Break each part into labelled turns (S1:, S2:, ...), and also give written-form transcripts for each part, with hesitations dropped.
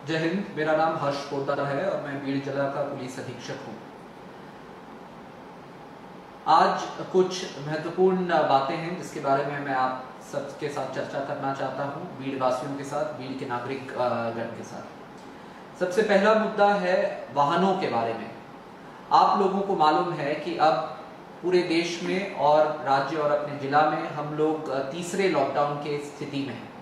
S1: जय हिंद। मेरा नाम हर्ष पोद्दार है और मैं बीड़ जिला का पुलिस अधीक्षक हूँ। आज कुछ महत्वपूर्ण बातें हैं जिसके बारे में मैं आप सबके साथ चर्चा करना चाहता हूँ, बीड़ वासियों के साथ, बीड़ के नागरिक गण के साथ। सबसे पहला मुद्दा है वाहनों के बारे में। आप लोगों को मालूम है कि अब पूरे देश में और राज्य और अपने जिला में हम लोग तीसरे लॉकडाउन के स्थिति में हैं।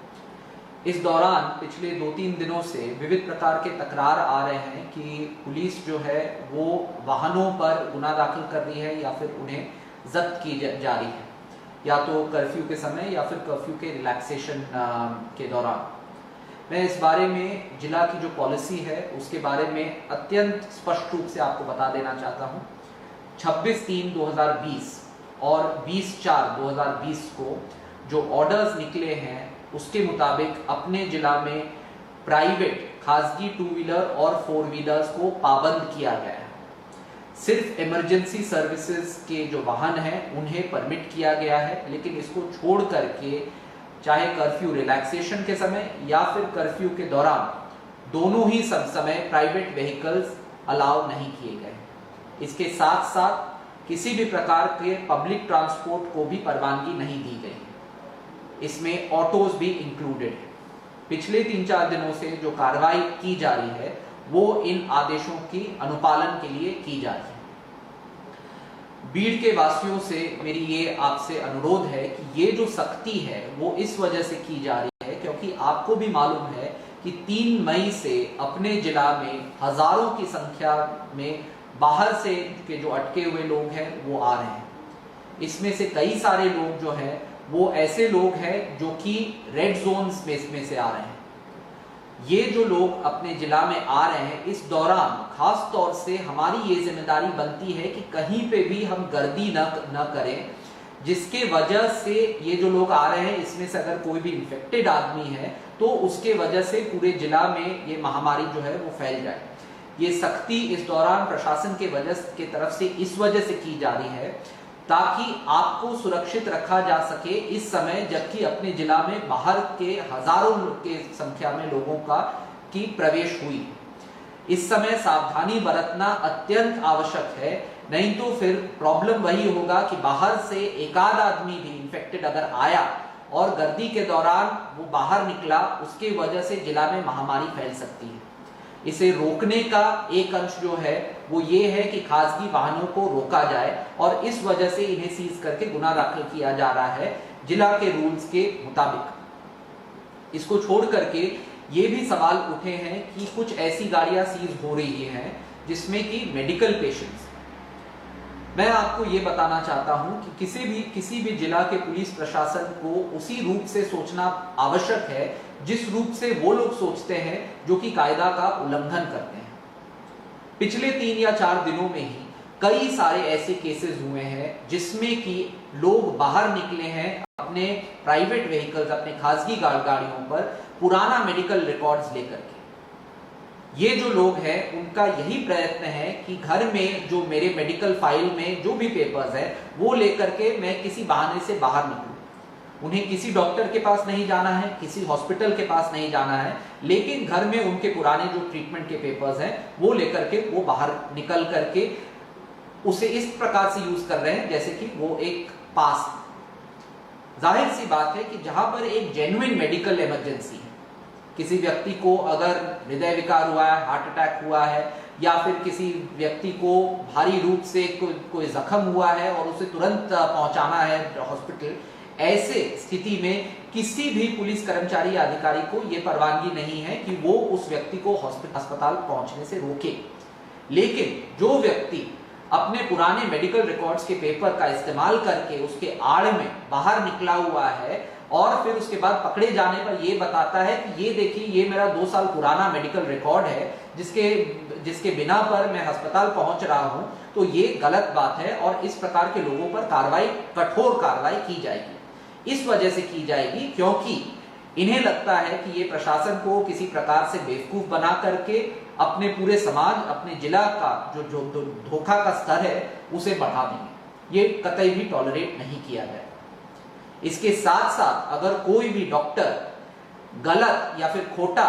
S1: इस दौरान पिछले 2-3 दिनों से विविध प्रकार के तकरार आ रहे हैं कि पुलिस जो है वो वाहनों पर गुना दाखिल कर रही है या फिर उन्हें जब्त की जा रही है, या तो कर्फ्यू के समय या फिर कर्फ्यू के रिलैक्सेशन के दौरान। मैं इस बारे में जिला की जो पॉलिसी है उसके बारे में अत्यंत स्पष्ट रूप से आपको बता देना चाहता हूँ। 26/3/2020 और 20/4/2020 को जो ऑर्डर्स निकले हैं उसके मुताबिक अपने जिला में प्राइवेट खासगी 2 व्हीलर और 4 व्हीलर्स को पाबंद किया गया है। सिर्फ इमरजेंसी सर्विसेज के जो वाहन हैं उन्हें परमिट किया गया है, लेकिन इसको छोड़ करके चाहे कर्फ्यू रिलैक्सेशन के समय या फिर कर्फ्यू के दौरान दोनों ही समय प्राइवेट व्हीकल्स अलाउ नहीं किए गए। इसके साथ साथ किसी भी प्रकार के पब्लिक ट्रांसपोर्ट को भी परवानगी नहीं दी गई। इसमें ऑटोज भी इंक्लूडेड है। पिछले 3-4 दिनों से जो कार्रवाई की जा रही है वो इन आदेशों की अनुपालन के लिए की जा रही है। बीड़ के वासियों से मेरी ये आपसे अनुरोध है कि ये जो सख्ती है वो इस वजह से की जा रही है क्योंकि आपको भी मालूम है कि 3 मई से अपने जिला में हजारों की संख्या में बाहर से के जो अटके हुए लोग हैं वो आ रहे हैं। इसमें से कई सारे लोग जो हैं वो ऐसे लोग हैं जो कि रेड जोन्स में से आ रहे हैं। ये जो लोग अपने जिला में आ रहे हैं इस दौरान खास तौर से हमारी ये जिम्मेदारी बनती है कि कहीं पे भी हम गर्दी न करें, जिसके वजह से ये जो लोग आ रहे हैं इसमें से अगर कोई भी इन्फेक्टेड आदमी है तो उसके वजह से पूरे जिला में ये महामारी जो है वो फैल जाए। ये सख्ती इस दौरान प्रशासन के तरफ से इस वजह से की जा रही है ताकि आपको सुरक्षित रखा जा सके इस समय जबकि अपने जिला में बाहर के हजारों के संख्या में लोगों की प्रवेश हुई। इस समय सावधानी बरतना अत्यंत आवश्यक है, नहीं तो फिर प्रॉब्लम वही होगा कि बाहर से एकाध आदमी भी इन्फेक्टेड अगर आया और गर्दी के दौरान वो बाहर निकला, उसके वजह से जिला में महामारी फैल सकती है। इसे रोकने का एक अंश जो है वो ये है कि खासगी वाहनों को रोका जाए और इस वजह से इन्हें सीज करके गुना दाखिल किया जा रहा है जिला के रूल्स के मुताबिक। इसको छोड़ करके ये भी सवाल उठे हैं कि कुछ ऐसी गाड़ियां सीज हो रही हैं जिसमें कि मेडिकल पेशेंट्स। मैं आपको ये बताना चाहता हूं कि किसी भी जिला के पुलिस प्रशासन को उसी रूप से सोचना आवश्यक है जिस रूप से वो लोग सोचते हैं जो कि कायदा का उल्लंघन करते हैं। पिछले 3 या 4 दिनों में ही कई सारे ऐसे केसेस हुए हैं जिसमें कि लोग बाहर निकले हैं अपने प्राइवेट व्हीकल्स, अपने खासगी गाड़ियों पर पुराना मेडिकल रिकॉर्ड्स लेकर के। ये जो लोग हैं उनका यही प्रयत्न है कि घर में जो मेरे मेडिकल फाइल में जो भी पेपर्स है वो लेकर के मैं किसी बहाने से बाहर निकलूं। उन्हें किसी डॉक्टर के पास नहीं जाना है, किसी हॉस्पिटल के पास नहीं जाना है, लेकिन घर में उनके पुराने जो ट्रीटमेंट के पेपर्स हैं वो लेकर के वो बाहर निकल करके उसे इस प्रकार से यूज कर रहे हैं जैसे कि वो एक पास। जाहिर सी बात है कि जहां पर एक जेन्युइन मेडिकल इमरजेंसी है, किसी व्यक्ति को अगर हृदय विकार हुआ है, हार्ट अटैक हुआ है या फिर किसी व्यक्ति को भारी रूप से कोई जख्म हुआ है और उसे तुरंत पहुंचाना है हॉस्पिटल, ऐसे स्थिति में किसी भी पुलिस कर्मचारी या अधिकारी को यह परवानगी नहीं है कि वो उस व्यक्ति को अस्पताल पहुंचने से रोके। लेकिन जो व्यक्ति अपने पुराने मेडिकल रिकॉर्ड्स के पेपर का इस्तेमाल करके उसके आड़ में बाहर निकला हुआ है और फिर उसके बाद पकड़े जाने पर यह बताता है कि ये देखिए ये मेरा 2 साल पुराना मेडिकल रिकॉर्ड है जिसके बिना पर मैं अस्पताल पहुंच रहा हूं, तो ये गलत बात है और इस प्रकार के लोगों पर कठोर कार्रवाई की जाएगी। इस वजह से की जाएगी क्योंकि इन्हें लगता है कि ये प्रशासन को किसी प्रकार से बेवकूफ बना करके अपने पूरे समाज, अपने जिला का जो धोखा का स्तर है उसे बढ़ा देंगे। ये कतई भी टॉलरेट नहीं किया जाए। इसके साथ साथ अगर कोई भी डॉक्टर गलत या फिर खोटा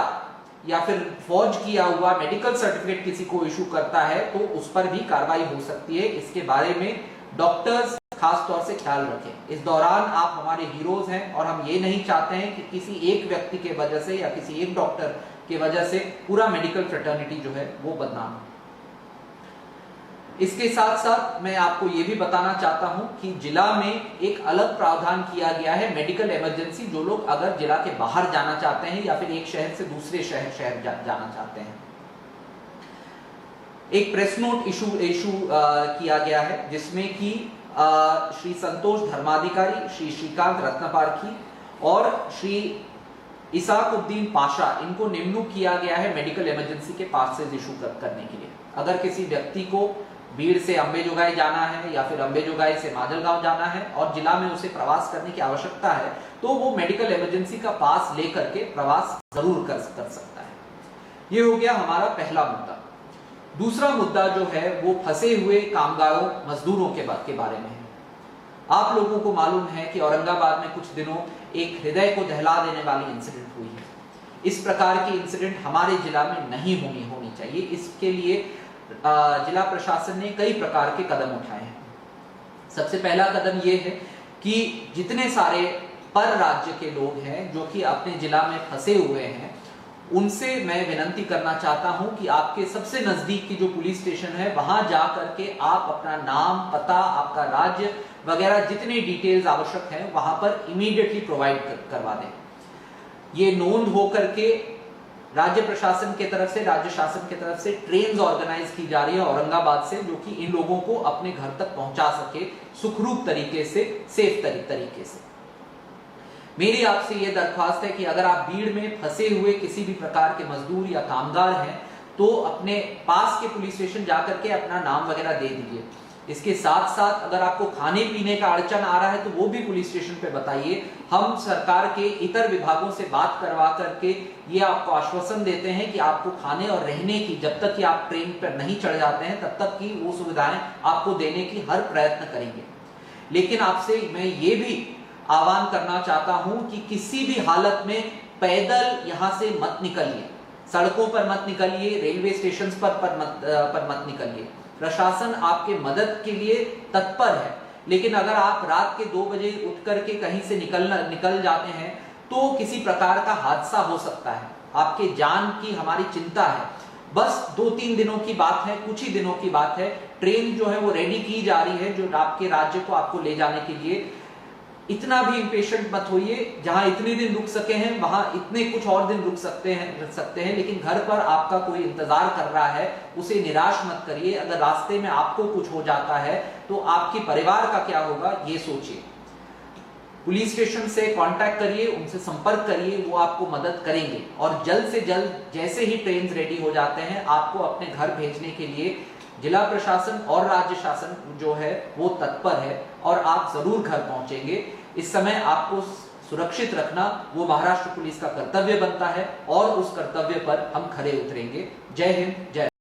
S1: या फिर फौज किया हुआ मेडिकल सर्टिफिकेट किसी को इशू करता है तो उस पर भी कार्रवाई हो सकती है। इसके बारे में डॉक्टर्स खास तौर से ख्याल रखें। इस दौरान आप हमारे हीरोज हैं और हम ये नहीं चाहते हैं कि किसी एक व्यक्ति के वजह से या किसी एक डॉक्टर के वजह से पूरा मेडिकल फ्रेटर्निटी जो है वो बदनाम हो। इसके साथ साथ मैं आपको ये भी बताना चाहता हूं कि जिला में एक अलग प्रावधान किया गया है मेडिकल इमरजेंसी, जो लोग अगर जिला के बाहर जाना चाहते हैं या फिर एक शहर से दूसरे शहर जाना चाहते हैं। एक प्रेस नोट इशू किया गया है जिसमें कि श्री संतोष धर्माधिकारी, श्री श्रीकांत रत्नपारखी और श्री इसाकुद्दीन पाशा, इनको निम्नुक किया गया है मेडिकल इमरजेंसी के पासेस इशू करने के लिए। अगर किसी व्यक्ति को भीड़ से अंबेजोगाई जाना है या फिर अंबेजोगाई से माजलगांव जाना है और जिला में उसे प्रवास करने की आवश्यकता है तो वो मेडिकल इमरजेंसी का पास लेकर के प्रवास जरूर कर सकता है। ये हो गया हमारा पहला मुद्दा। दूसरा मुद्दा जो है वो फंसे हुए कामगारों मजदूरों के बारे में है। आप लोगों को मालूम है कि औरंगाबाद में कुछ दिनों एक हृदय को दहला देने वाली इंसिडेंट हुई है। इस प्रकार की इंसिडेंट हमारे जिला में नहीं होनी चाहिए। इसके लिए जिला प्रशासन ने कई प्रकार के कदम उठाए हैं। सबसे पहला कदम यह है कि जितने सारे पर राज्य के लोग हैं जो कि अपने जिला में फंसे हुए हैं, उनसे मैं विनती करना चाहता हूं कि आपके सबसे नजदीक की जो पुलिस स्टेशन है वहां जा करके आप अपना नाम, पता, आपका राज्य वगैरह जितने डिटेल्स आवश्यक हैं वहां पर इमीडिएटली प्रोवाइड करवा दें। ये नोंद हो करके राज्य प्रशासन के तरफ से, राज्य शासन की तरफ से ट्रेन्स ऑर्गेनाइज की जा रही है औरंगाबाद से, जो कि इन लोगों को अपने घर तक पहुंचा सके सुखरूप तरीके से, सेफ तरीके से। मेरी आपसे यह दरख्वास्त है कि अगर आप भीड़ में फंसे हुए किसी भी प्रकार के मजदूर या कामगार हैं तो अपने पास के पुलिस स्टेशन जाकर के अपना नाम वगैरह दे दीजिए। इसके साथ साथ अगर आपको खाने पीने का अड़चन आ रहा है तो वो भी पुलिस स्टेशन पे बताइए। हम सरकार के इतर विभागों से बात करवा करके ये आपको आश्वासन देते हैं कि आपको खाने और रहने की, जब तक कि आप ट्रेन पर नहीं चढ़ जाते हैं तब तक की वो सुविधाएं आपको देने की हर प्रयत्न करेंगे। लेकिन आपसे मैं ये भी आह्वान करना चाहता हूं कि किसी भी हालत में पैदल यहां से मत निकलिए, सड़कों पर मत निकलिए, रेलवे स्टेशन पर मत निकलिए। प्रशासन आपके मदद के लिए तत्पर है, लेकिन अगर आप रात के 2 बजे उठ करके कहीं से निकल जाते हैं तो किसी प्रकार का हादसा हो सकता है। आपके जान की हमारी चिंता है। बस 2-3 दिनों की बात है, कुछ ही दिनों की बात है। ट्रेन जो है वो रेडी की जा रही है जो आपके राज्य को आपको ले जाने के लिए। इतना भी इम्पेशेंट मत होइए। जहां इतने दिन रुक सके हैं वहां इतने कुछ और दिन रुक सकते हैं, लेकिन घर पर आपका कोई इंतजार कर रहा है, उसे निराश मत करिए। अगर रास्ते में आपको कुछ हो जाता है तो आपके परिवार का क्या होगा ये सोचिए। पुलिस स्टेशन से कांटेक्ट करिए, उनसे संपर्क करिए, वो आपको मदद करेंगे और जल्द से जल्द जैसे ही ट्रेन रेडी हो जाते हैं आपको अपने घर भेजने के लिए जिला प्रशासन और राज्य शासन जो है वो तत्पर है और आप जरूर घर पहुंचेंगे। इस समय आपको सुरक्षित रखना वो महाराष्ट्र पुलिस का कर्तव्य बनता है और उस कर्तव्य पर हम खरे उतरेंगे। जय हिंद, जय।